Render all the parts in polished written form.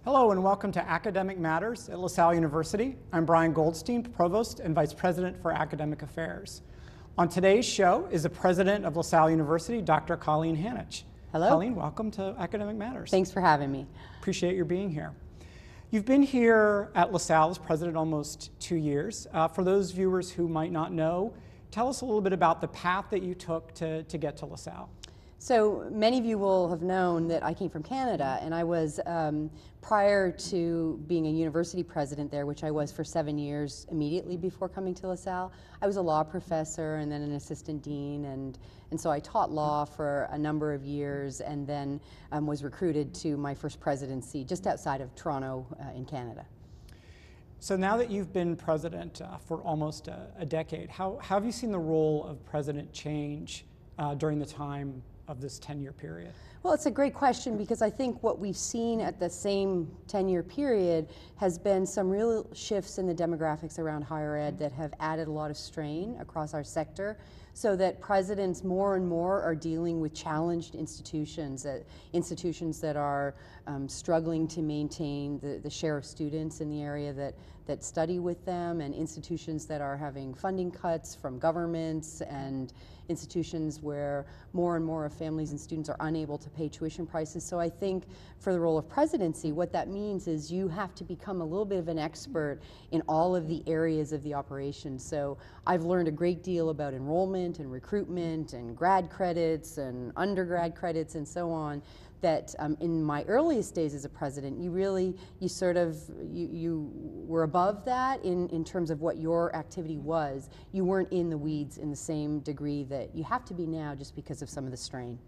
Hello and welcome to Academic Matters at LaSalle University. I'm Brian Goldstein, Provost and Vice President for Academic Affairs. On today's show is the President of LaSalle University, Dr. Colleen Hanycz. Hello. Colleen, welcome to Academic Matters. Thanks for having me. Appreciate your being here. You've been here at LaSalle as President almost 2 years. For those viewers who might not know, tell us a little bit about the path that you took to get to LaSalle. So many of you will have known that I came from Canada, and I was, prior to being a university president there, which I was for 7 years immediately before coming to LaSalle, I was a law professor and then an assistant dean, and so I taught law for a number of years and then was recruited to my first presidency just outside of Toronto in Canada. So now that you've been president for almost a decade, how have you seen the role of president change during the time of this 10-year period? Well, it's a great question because I think what we've seen at the same 10-year period has been some real shifts in the demographics around higher ed that have added a lot of strain across our sector, so that presidents more and more are dealing with challenged institutions that are struggling to maintain the share of students in the area that study with them, and institutions that are having funding cuts from governments, and institutions where more and more of families and students are unable to pay tuition prices. So I think for the role of presidency, what that means is you have to become a little bit of an expert in all of the areas of the operation. So I've learned a great deal about enrollment and recruitment and grad credits and undergrad credits and so on, that in my earliest days as a president, you were above that in terms of what your activity was. You weren't in the weeds in the same degree that you have to be now just because of some of the strain.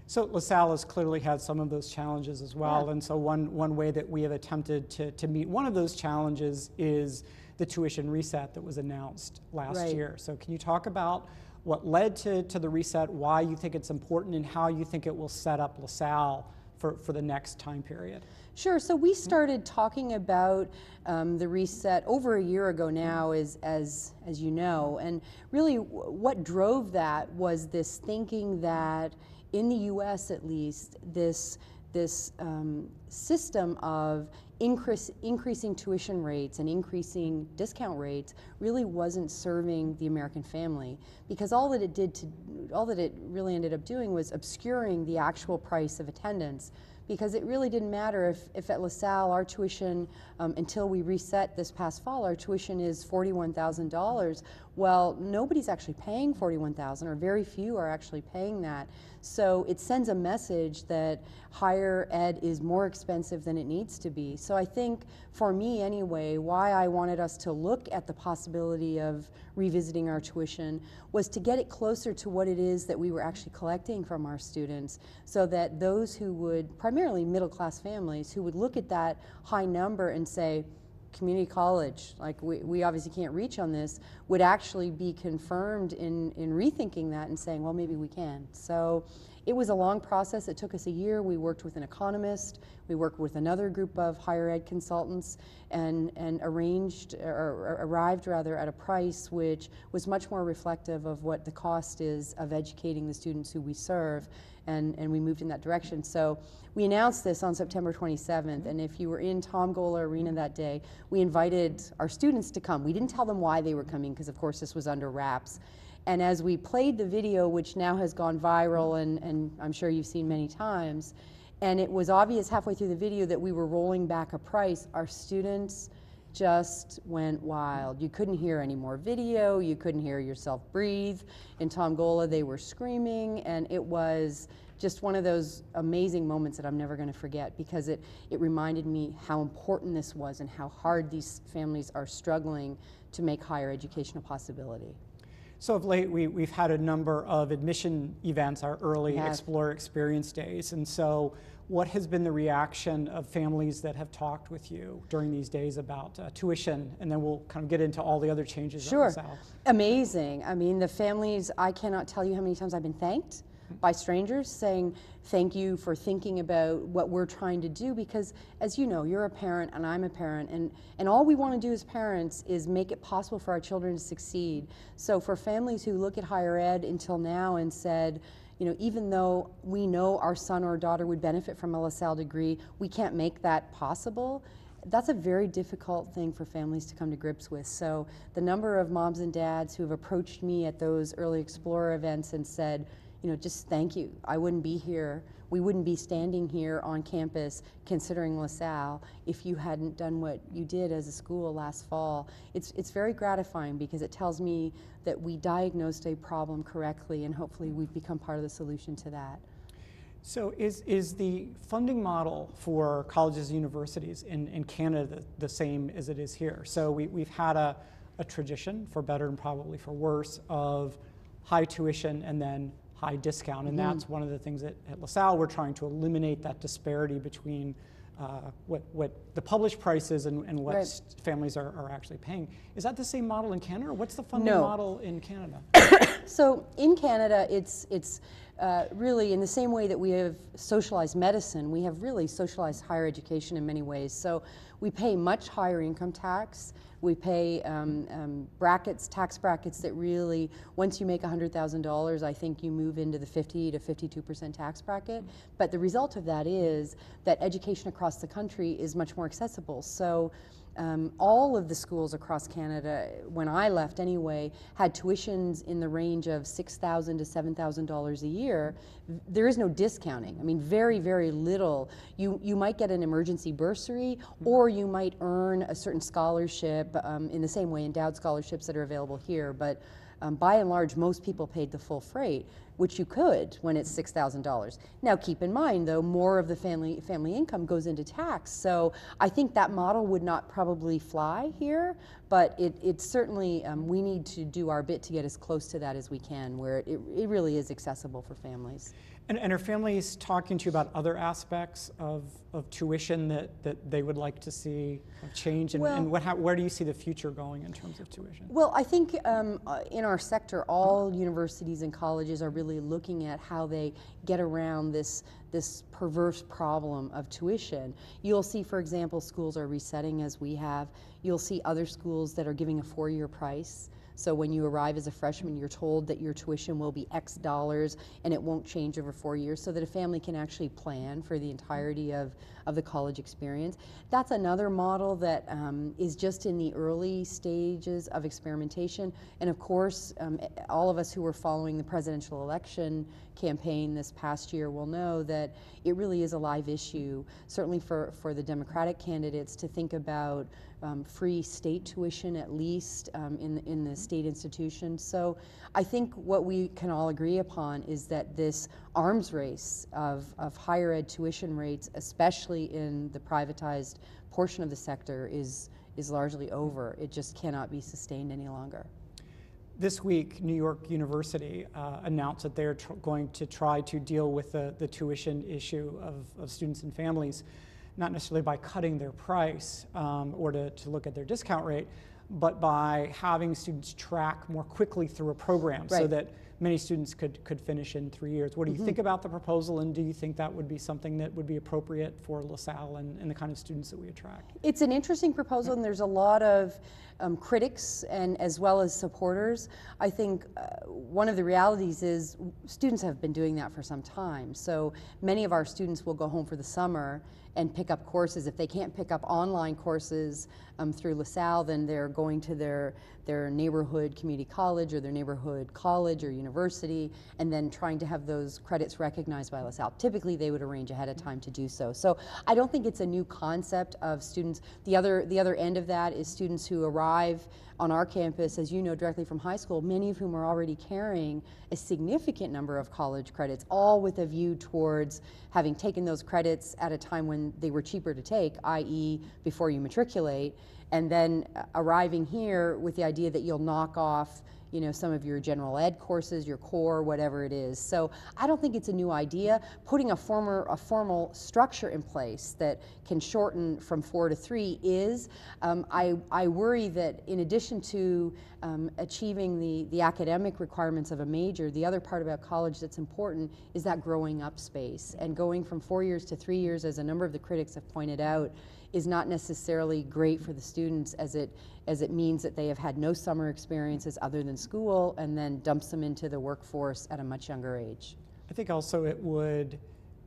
So LaSalle has clearly had some of those challenges as well, Yeah. and so one way that we have attempted to meet one of those challenges is the tuition reset that was announced last year. So can you talk about what led to the reset, why you think it's important, and how you think it will set up LaSalle for the next time period? Sure. So we started talking about the reset over a year ago now, as you know, and really what drove that was this thinking that in the U.S. at least, this system of increasing tuition rates and increasing discount rates really wasn't serving the American family, because all that it really ended up doing was obscuring the actual price of attendance. Because it really didn't matter if at LaSalle our tuition, until we reset this past fall, our tuition is $41,000. Well, nobody's actually paying $41,000, or very few are actually paying that. So it sends a message that higher ed is more expensive than it needs to be. So I think, for me anyway, why I wanted us to look at the possibility of revisiting our tuition was to get it closer to what it is that we were actually collecting from our students, so that those who would, primarily middle-class families, who would look at that high number and say, community college, like we obviously can't reach on this, would actually be confirmed in rethinking that and saying, well, maybe we can. So it was a long process. It took us a year. We worked with an economist. We worked with another group of higher ed consultants, and arrived at a price which was much more reflective of what the cost is of educating the students who we serve, and we moved in that direction. So we announced this on September 27th, and if you were in Tom Gola Arena that day, we invited our students to come. We didn't tell them why they were coming, because of course this was under wraps. And as we played the video, which now has gone viral and I'm sure you've seen many times, and it was obvious halfway through the video that we were rolling back a price, our students just went wild. You couldn't hear any more video, you couldn't hear yourself breathe. In Tom Gola, they were screaming, and it was just one of those amazing moments that I'm never going to forget, because it reminded me how important this was and how hard these families are struggling to make higher education a possibility. So of late, we've had a number of admission events, our early Explorer Experience Days, and so what has been the reaction of families that have talked with you during these days about tuition? And then we'll kind of get into all the other changes. Sure. Amazing. I mean, the families, I cannot tell you how many times I've been thanked by strangers saying, thank you for thinking about what we're trying to do, because as you know, you're a parent and I'm a parent, and all we want to do as parents is make it possible for our children to succeed. So for families who look at higher ed until now and said, even though we know our son or daughter would benefit from a LaSalle degree, we can't make that possible. That's a very difficult thing for families to come to grips with. So the number of moms and dads who have approached me at those early Explorer events and said, just thank you. I wouldn't be here. We wouldn't be standing here on campus considering LaSalle if you hadn't done what you did as a school last fall. It's very gratifying because it tells me that we diagnosed a problem correctly, and hopefully we've become part of the solution to that. So is the funding model for colleges and universities in Canada the same as it is here? So we've had a tradition, for better and probably for worse, of high tuition and then high discount, and that's one of the things at LaSalle we're trying to eliminate, that disparity between what the published price is and what families are actually paying. Is that the same model in Canada, or what's the funding model in Canada? So in Canada, it's really in the same way that we have socialized medicine, we have really socialized higher education in many ways. So we pay much higher income tax. We pay tax brackets that really, once you make $100,000, I think you move into the 50 to 52% tax bracket. But the result of that is that education across the country is much more accessible. So all of the schools across Canada, when I left anyway, had tuitions in the range of $6,000 to $7,000 a year. There is no discounting. I mean, very, very little. You might get an emergency bursary, or you might earn a certain scholarship in the same way endowed scholarships that are available here. But by and large, most people paid the full freight, which you could when it's $6,000. Now keep in mind though, more of the family income goes into tax. So I think that model would not probably fly here, but it's certainly, we need to do our bit to get as close to that as we can, where it really is accessible for families. And are families talking to you about other aspects of tuition that they would like to see change? And where do you see the future going in terms of tuition? Well, I think in our sector, all universities and colleges are really looking at how they get around this perverse problem of tuition. You'll see, for example, schools are resetting as we have. You'll see other schools that are giving a 4-year price. So when you arrive as a freshman, you're told that your tuition will be X dollars and it won't change over 4 years, so that a family can actually plan for the entirety of the college experience. That's another model that is just in the early stages of experimentation. And of course, all of us who were following the presidential election campaign this past year will know that it really is a live issue, certainly for the Democratic candidates, to think about free state tuition at least in the state institutions. So I think what we can all agree upon is that this arms race of higher ed tuition rates, especially in the privatized portion of the sector, is largely over. It just cannot be sustained any longer. This week, New York University announced that they're going to try to deal with the tuition issue of students and families, not necessarily by cutting their price or to look at their discount rate, but by having students track more quickly through a program so that many students could finish in 3 years. What do you think about the proposal, and do you think that would be something that would be appropriate for LaSalle and the kind of students that we attract? It's an interesting proposal, and there's a lot of critics and as well as supporters. I think one of the realities is students have been doing that for some time. So many of our students will go home for the summer and pick up courses. If they can't pick up online courses through LaSalle, then they're going to their neighborhood community college or their neighborhood college or university, and then trying to have those credits recognized by LaSalle. Typically, they would arrange ahead of time to do so. So I don't think it's a new concept of students. The other end of that is students who arrive on our campus, as you know, directly from high school, many of whom are already carrying a significant number of college credits, all with a view towards having taken those credits at a time when they were cheaper to take, i.e. before you matriculate, and then arriving here with the idea that you'll knock off some of your general ed courses, your core, whatever it is. So I don't think it's a new idea. Putting a formal structure in place that can shorten from 4 to 3 is. I worry that in addition to achieving the academic requirements of a major, the other part about college that's important is that growing up space. And going from 4 years to 3 years, as a number of the critics have pointed out, is not necessarily great for the students, as it means that they have had no summer experiences other than school, and then dumps them into the workforce at a much younger age. I think also it would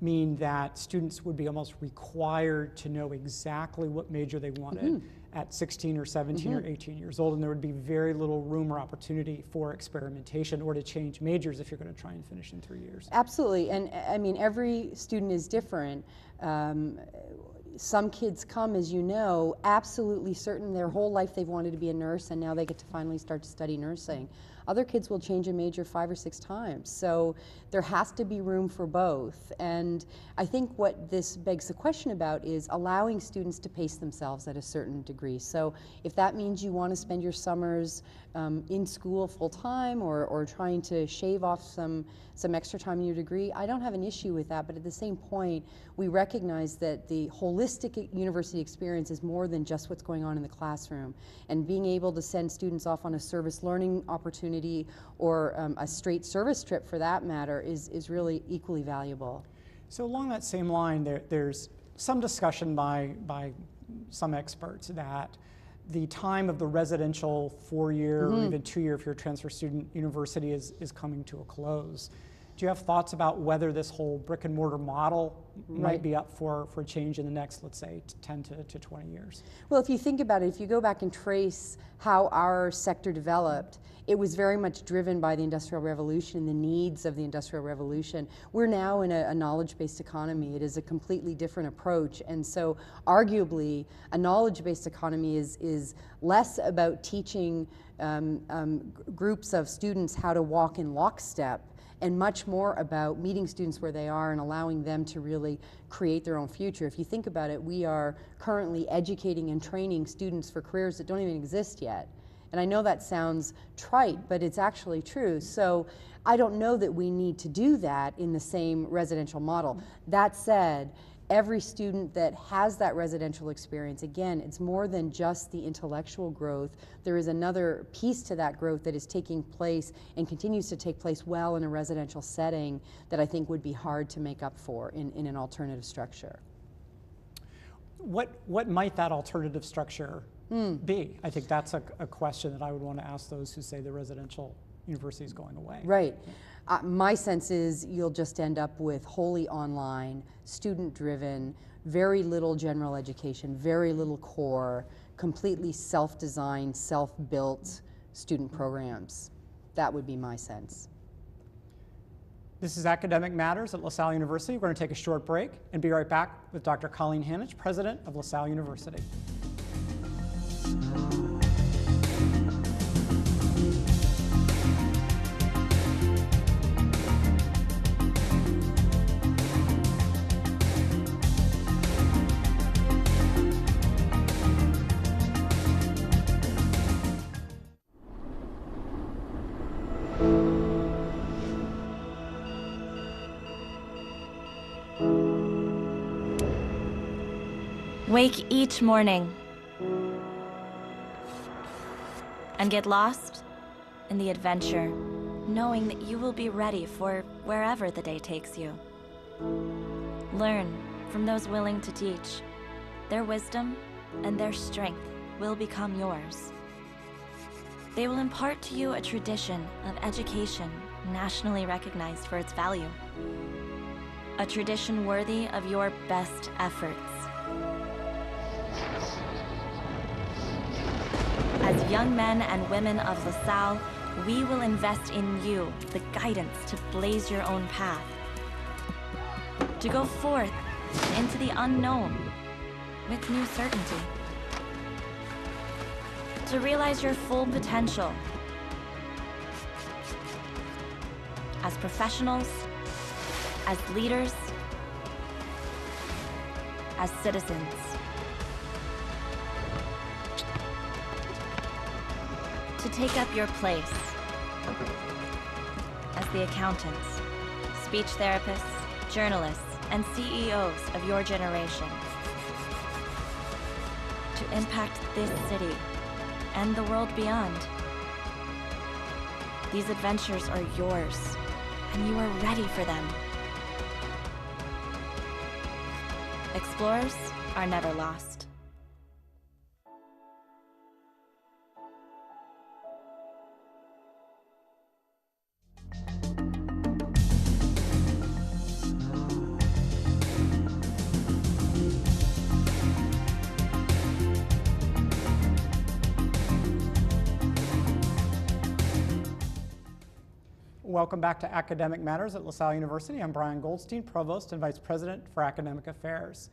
mean that students would be almost required to know exactly what major they wanted at 16 or 17 or 18 years old, and there would be very little room or opportunity for experimentation or to change majors if you're going to try and finish in 3 years. Absolutely, and I mean, every student is different. Some kids come, as you know, absolutely certain their whole life they've wanted to be a nurse, and now they get to finally start to study nursing. Other kids will change a major 5 or 6 times, so there has to be room for both. And I think what this begs the question about is allowing students to pace themselves at a certain degree. So if that means you want to spend your summers in school full time, or trying to shave off some extra time in your degree, I don't have an issue with that. But at the same point, we recognize that the holistic university experience is more than just what's going on in the classroom. And being able to send students off on a service learning opportunity or a straight service trip for that matter is really equally valuable. So along that same line, there's some discussion by some experts that the time of the residential 4-year or even 2-year, if you're a transfer student, university is coming to a close. Do you have thoughts about whether this whole brick and mortar model might be up for change in the next, let's say, 10 to 20 years? Well, if you think about it, if you go back and trace how our sector developed, it was very much driven by the Industrial Revolution and the needs of the Industrial Revolution. We're now in a knowledge-based economy. It is a completely different approach. And so arguably, a knowledge-based economy is less about teaching groups of students how to walk in lockstep, and much more about meeting students where they are and allowing them to really create their own future. If you think about it, we are currently educating and training students for careers that don't even exist yet. And I know that sounds trite, but it's actually true. So I don't know that we need to do that in the same residential model. That said, every student that has that residential experience, again, it's more than just the intellectual growth. There is another piece to that growth that is taking place and continues to take place well in a residential setting that I think would be hard to make up for in an alternative structure. What might that alternative structure be? I think that's a question that I would want to ask those who say the residential university is going away. Right. My sense is you'll just end up with wholly online, student-driven, very little general education, very little core, completely self-designed, self-built student programs. That would be my sense. This is Academic Matters at LaSalle University. We're going to take a short break and be right back with Dr. Colleen Hanycz, President of LaSalle University. Wake each morning and get lost in the adventure, knowing that you will be ready for wherever the day takes you. Learn from those willing to teach. Their wisdom and their strength will become yours. They will impart to you a tradition of education nationally recognized for its value. A tradition worthy of your best efforts. As young men and women of LaSalle, we will invest in you the guidance to blaze your own path, to go forth into the unknown with new certainty, to realize your full potential as professionals, as leaders, as citizens. To take up your place as the accountants, speech therapists, journalists, and CEOs of your generation. To impact this city and the world beyond. These adventures are yours, and you are ready for them. Explorers are never lost. Welcome back to Academic Matters at LaSalle University. I'm Brian Goldstein, Provost and Vice President for Academic Affairs.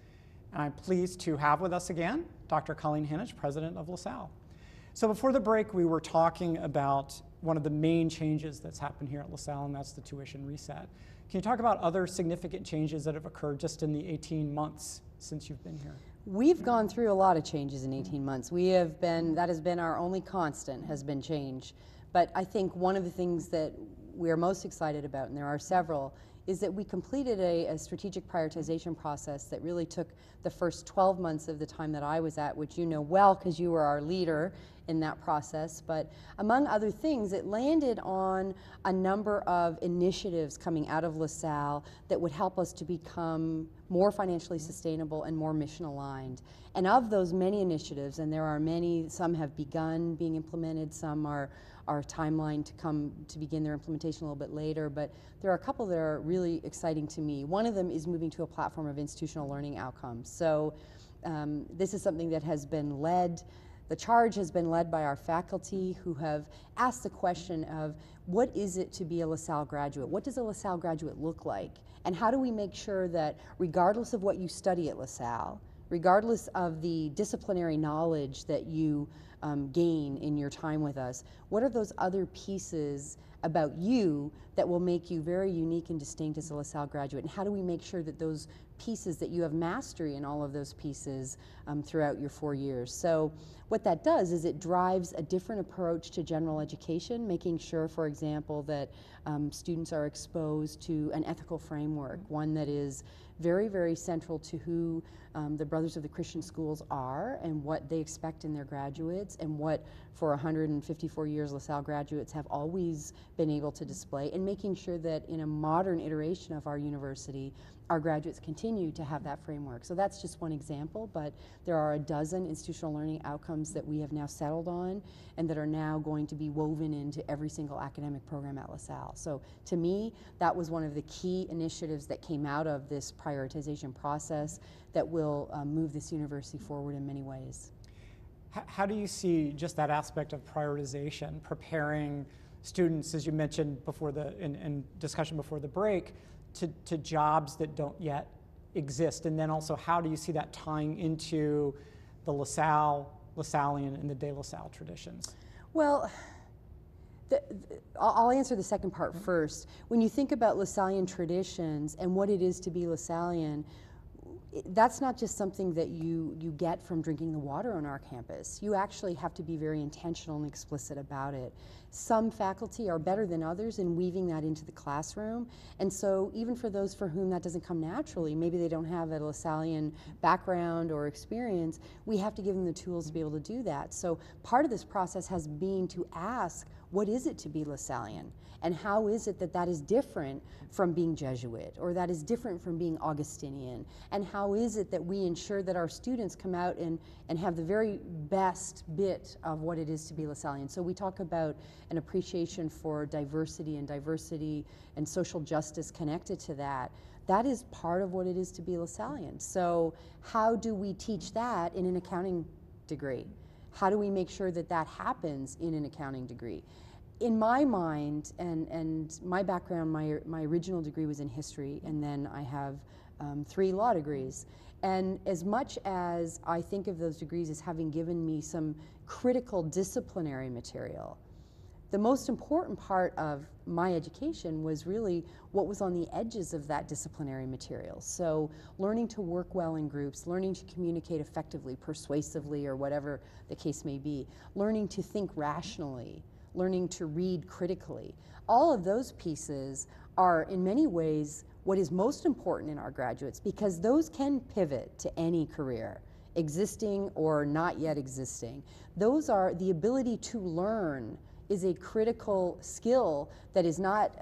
And I'm pleased to have with us again Dr. Colleen Hanycz, President of LaSalle. So before the break, we were talking about one of the main changes that's happened here at LaSalle, and that's the tuition reset. Can you talk about other significant changes that have occurred just in the 18 months since you've been here? We've gone through a lot of changes in 18 months. That has been our only constant, has been change. But I think one of the things that we are most excited about, and there are several, is that we completed a strategic prioritization process that really took the first 12 months of the time that I was at, which you know well because you were our leader in that process. But among other things, it landed on a number of initiatives coming out of LaSalle that would help us to become more financially sustainable and more mission aligned. And of those many initiatives, and there are many, some have begun being implemented, some are timeline to begin their implementation a little bit later, but there are a couple that are really exciting to me. One of them is moving to a platform of institutional learning outcomes. So this is something that has been led, the charge has been led by our faculty who have asked the question of what is it to be a LaSalle graduate? What does a LaSalle graduate look like? And how do we make sure that regardless of what you study at LaSalle, regardless of the disciplinary knowledge that you gain in your time with us, what are those other pieces about you that will make you very unique and distinct as a LaSalle graduate? And how do we make sure that those pieces, that you have mastery in all of those pieces throughout your 4 years? So what that does is it drives a different approach to general education, making sure, for example, that students are exposed to an ethical framework, one that is very, very central to who the Brothers of the Christian Schools are and what they expect in their graduates, and what for 154 years LaSalle graduates have always been able to display, and making sure that in a modern iteration of our university, our graduates continue to have that framework. So that's just one example, but there are a dozen institutional learning outcomes that we have now settled on and that are now going to be woven into every single academic program at LaSalle. So to me, that was one of the key initiatives that came out of this prioritization process that will move this university forward in many ways. How do you see just that aspect of prioritization, preparing students, as you mentioned before in discussion before the break, to jobs that don't yet exist? And then also, how do you see that tying into the LaSallian, and the De La Salle traditions? Well, I'll answer the second part first. When you think about LaSallian traditions and what it is to be LaSallian, that's not just something that you get from drinking the water on our campus. You actually have to be very intentional and explicit about it. Some faculty are better than others in weaving that into the classroom, and so even for those for whom that doesn't come naturally, maybe they don't have a LaSallian background or experience, we have to give them the tools to be able to do that. So part of this process has been to ask, what is it to be LaSallian? And how is it that that is different from being Jesuit, or that is different from being Augustinian? And how is it that we ensure that our students come out and have the very best bit of what it is to be LaSallian? So we talk about an appreciation for diversity and social justice connected to that. That is part of what it is to be LaSallian. So how do we teach that in an accounting degree? How do we make sure that that happens in an accounting degree? In my mind, and my background, my original degree was in history, and then I have 3 law degrees. And as much as I think of those degrees as having given me some critical disciplinary material, the most important part of my education was really what was on the edges of that disciplinary material. So learning to work well in groups, learning to communicate effectively, persuasively, or whatever the case may be, learning to think rationally, learning to read critically. All of those pieces are in many ways what is most important in our graduates, because those can pivot to any career, existing or not yet existing. Those are the ability to learn is a critical skill that is not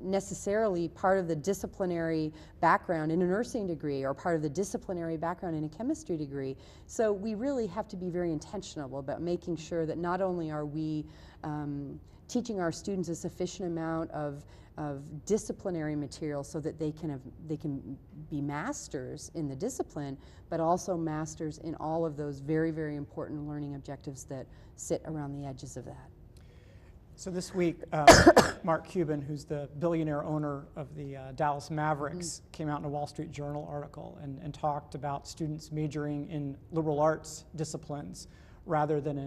necessarily part of the disciplinary background in a nursing degree or part of the disciplinary background in a chemistry degree. So we really have to be very intentional about making sure that not only are we teaching our students a sufficient amount of disciplinary material so that they can be masters in the discipline, but also masters in all of those very, very important learning objectives that sit around the edges of that. So this week, Mark Cuban, who's the billionaire owner of the Dallas Mavericks, came out in a Wall Street Journal article and talked about students majoring in liberal arts disciplines rather than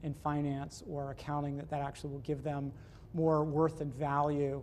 in finance or accounting, that actually will give them more worth and value.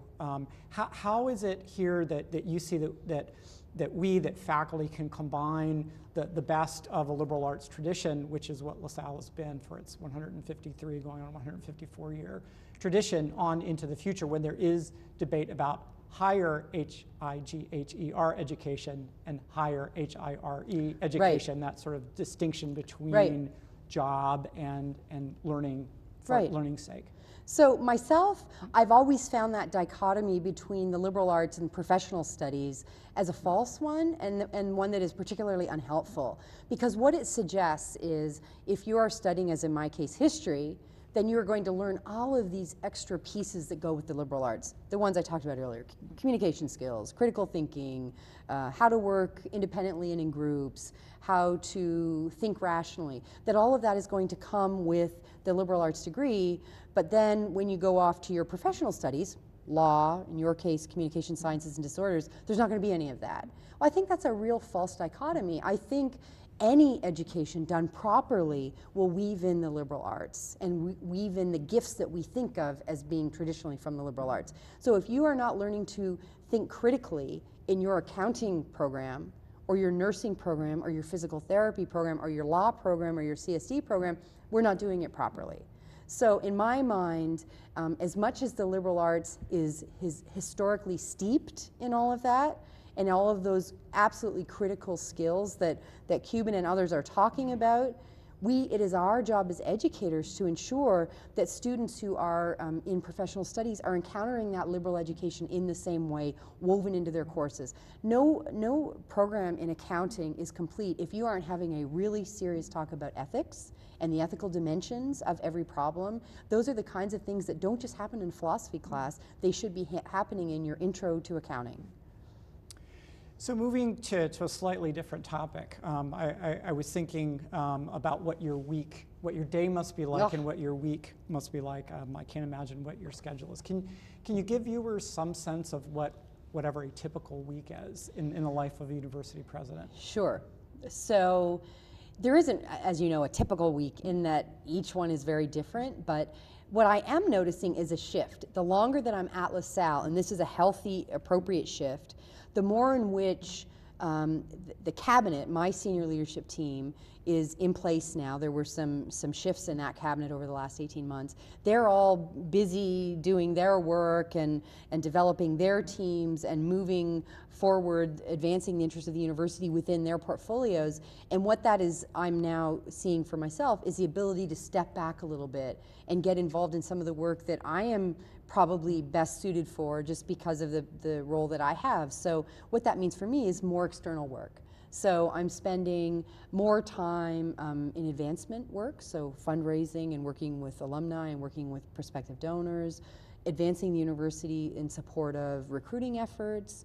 How is it here that you see that faculty can combine the best of a liberal arts tradition, which is what LaSalle has been for its 153 going on 154 year tradition, on into the future when there is debate about higher HIGHER education and higher HIRE education, that sort of distinction between job and learning for learning's sake? So myself, I've always found that dichotomy between the liberal arts and professional studies as a false one, and one that is particularly unhelpful. Because what it suggests is, if you are studying, as in my case, history, then you're going to learn all of these extra pieces that go with the liberal arts. The ones I talked about earlier: communication skills, critical thinking, how to work independently and in groups, how to think rationally. That all of that is going to come with the liberal arts degree, but then when you go off to your professional studies, law, in your case, communication sciences and disorders, there's not going to be any of that. Well, I think that's a real false dichotomy. I think any education done properly will weave in the liberal arts and weave in the gifts that we think of as being traditionally from the liberal arts. So if you are not learning to think critically in your accounting program, or your nursing program, or your physical therapy program, or your law program, or your CSD program, we're not doing it properly. So in my mind, as much as the liberal arts is historically steeped in all of that, and all of those absolutely critical skills that Cuban and others are talking about, it is our job as educators to ensure that students who are in professional studies are encountering that liberal education in the same way, woven into their courses. No program in accounting is complete if you aren't having a really serious talk about ethics and the ethical dimensions of every problem. Those are the kinds of things that don't just happen in philosophy class, they should be happening in your intro to accounting. So moving to a slightly different topic, I was thinking about what your day must be like and what your week must be like. I can't imagine what your schedule is. Can you give viewers some sense of whatever a typical week is in the life of a university president? Sure. So there isn't, as you know, a typical week in that each one is very different, but what I am noticing is a shift. The longer that I'm at LaSalle, and this is a healthy, appropriate shift, the more in which the cabinet, my senior leadership team, is in place now. There were some shifts in that cabinet over the last 18 months. They're all busy doing their work and developing their teams and moving forward, advancing the interests of the university within their portfolios. And what that is, I'm now seeing for myself, is the ability to step back a little bit and get involved in some of the work that I am probably best suited for, just because of the role that I have. So what that means for me is more external work. So I'm spending more time in advancement work, so fundraising and working with alumni and working with prospective donors, advancing the university in support of recruiting efforts,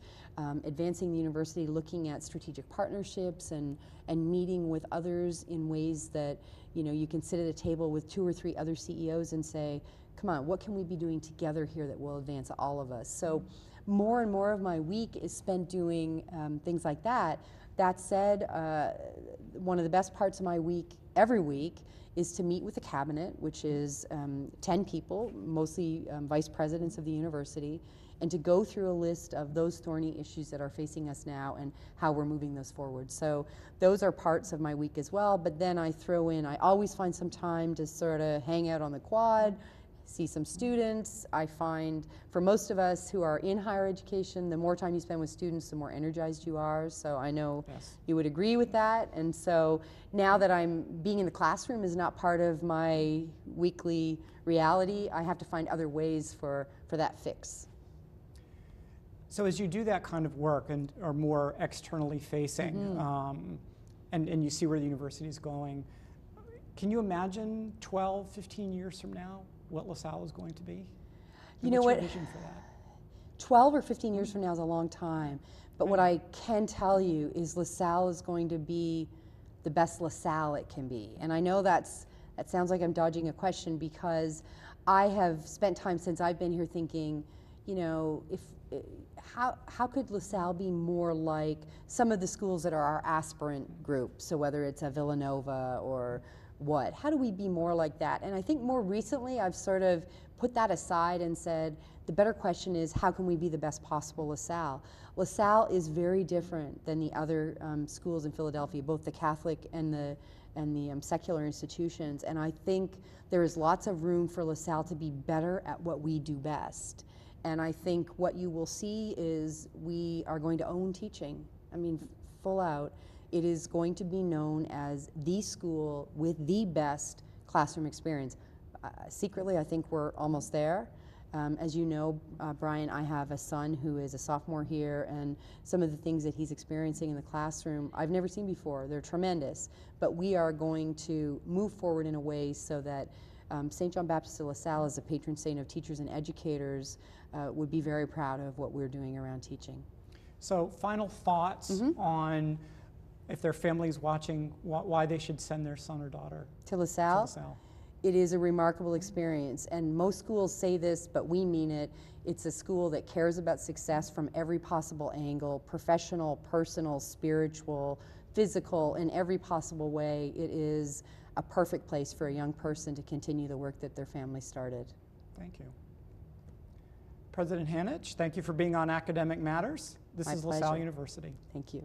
advancing the university looking at strategic partnerships and meeting with others in ways that, you know, you can sit at a table with 2 or 3 other CEOs and say, come on, what can we be doing together here that will advance all of us? So more and more of my week is spent doing things like that. That said, one of the best parts of my week, every week, is to meet with the cabinet, which is 10 people, mostly vice presidents of the university, and to go through a list of those thorny issues that are facing us now and how we're moving those forward. So those are parts of my week as well, but then I throw in, I always find some time to sort of hang out on the quad, see some students. I find for most of us who are in higher education, the more time you spend with students, the more energized you are. So I know you would agree with that. And so now that being in the classroom is not part of my weekly reality, I have to find other ways for that fix. So as you do that kind of work and are more externally facing, and you see where the university is going, can you imagine 12, 15 years from now what LaSalle is going to be? You know what? What's your vision for that? 12 or 15 years from now is a long time, but what I can tell you is LaSalle is going to be the best LaSalle it can be. And I know that sounds like I'm dodging a question, because I have spent time since I've been here thinking, you know, how could LaSalle be more like some of the schools that are our aspirant group? So whether it's a Villanova or what, how do we be more like that? And I think more recently I've sort of put that aside and said, the better question is, how can we be the best possible LaSalle? LaSalle is very different than the other schools in Philadelphia, both the Catholic and the secular institutions, and I think there is lots of room for LaSalle to be better at what we do best. And I think what you will see is we are going to own teaching. I mean, full out. It is going to be known as the school with the best classroom experience. Secretly, I think we're almost there. As you know, Brian, I have a son who is a sophomore here, and some of the things that he's experiencing in the classroom I've never seen before. They're tremendous, but we are going to move forward in a way so that St. John Baptist of LaSalle, as a patron saint of teachers and educators, would be very proud of what we're doing around teaching. So final thoughts on, if their family's watching, why they should send their son or daughter to LaSalle? It is a remarkable experience, and most schools say this, but we mean it. It's a school that cares about success from every possible angle, professional, personal, spiritual, physical, in every possible way. It is a perfect place for a young person to continue the work that their family started. Thank you. President Hanycz, thank you for being on Academic Matters. This is LaSalle University. Thank you.